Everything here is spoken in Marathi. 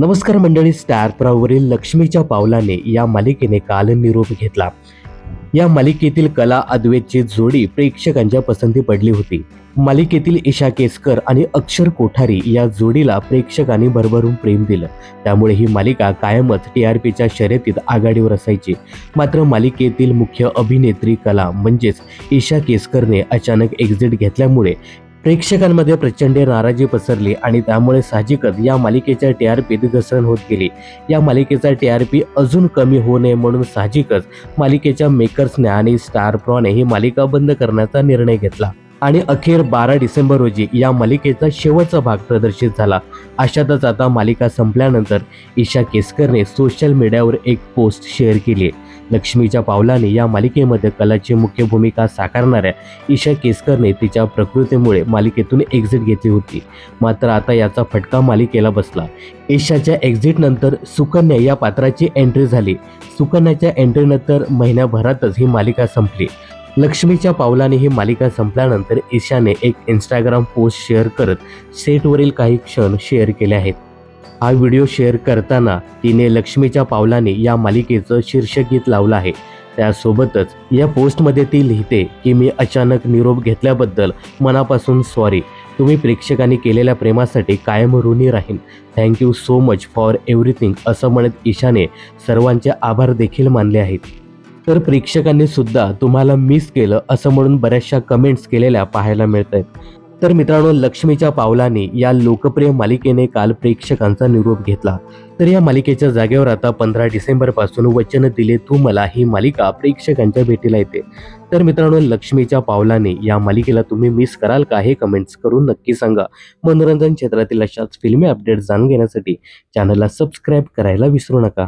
नमस्कार मंडळी, स्टार प्रवाहावरील लक्ष्मीच्या पावलाने या मालिकेने काल निरोप घेतला. या मालिकेतील कला अद्वैतची जोडी प्रेक्षकांच्या पसंती पडली होती. मालिकेतील ईशा केसकर आणि अक्षर कोठारी या जोडीला प्रेक्षकांनी भरभरून प्रेम दिलं. त्यामुळे ही मालिका कायमच TRPच्या शर्यतीत आघाडीवर असायची. मात्र मालिकेतील मुख्य अभिनेत्री कला म्हणजेच ईशा केसकरने अचानक एक्झिट घेतल्यामुळे प्रेक्षकांमध्ये प्रचंड नाराजी पसरली आणि त्यामुळे साहजिकच या मालिकेच्या TRPत घसरण होत गेली. या मालिकेचा TRP अजून कमी होऊ नये म्हणून साहजिकच मालिकेच्या मेकर्सने आणि स्टार प्रॉने ही मालिका बंद करण्याचा निर्णय घेतला आणि अखेर 12 डिसेंबर रोजी या मालिकेचा शेवटचा भाग प्रदर्शित झाला. अशातच आता मालिका संपल्यानंतर ईशा केसकरने सोशल मीडियावर एक पोस्ट शेअर केली आहे. लक्ष्मीच्या पावलाने या मालिकेमध्ये कलाची मुख्य भूमिका साकारणाऱ्या ईशा केसकरने तिच्या प्रकृतीमुळे मालिकेतून एक्झिट घेतली होती. मात्र आता याचा फटका मालिकेला बसला. ईशाच्या एक्झिटनंतर सुकन्या या पात्राची एंट्री झाली. सुकन्याच्या एंट्रीनंतर महिन्याभरातच ही मालिका संपली. लक्ष्मीच्या पावलाने ही मालिका संपल्यानंतर ईशाने एक इंस्टाग्राम पोस्ट शेअर करत सेटवरील काही क्षण शेअर केले आहेत. हा व्हिडिओ शेअर करताना तिने लक्ष्मीच्या पावलाने या मालिकेचं शीर्षक गीत लावलं आहे. त्यासोबतच या पोस्टमध्ये ती लिहिते की मी अचानक निरोप घेतल्याबद्दल मनापासून सॉरी. तुम्ही प्रेक्षकांनी केलेल्या प्रेमासाठी कायम ऋणी राहीन. Thank you so much for everything असं म्हणत ईशाने सर्वांचे आभार देखील मानले आहेत. तर प्रेक्षकांनी सुद्धा तुम्हाला मिस केलं असं म्हणून बऱ्याचशा कमेंट्स केलेल्या पाहायला मिळत आहेत. तर मित्रांनो, लक्ष्मीच्या पावलाने या लोकप्रिय मालिकेने काल प्रेक्षकांचा निरोप घेतला. तर या मालिकेच्या जागेवर आता 15 डिसेंबरपासून वचन दिले तू मला ही मालिका प्रेक्षकांच्या भेटीला येते. तर मित्रांनो, लक्ष्मीच्या पावलाने या मालिकेला तुम्ही मिस कराल का हे कमेंट्स करून नक्की सांगा. मनोरंजन क्षेत्रातील अशाच फिल्मी अपडेट्स जाणून घेण्यासाठी चॅनलला सबस्क्राईब करायला विसरू नका.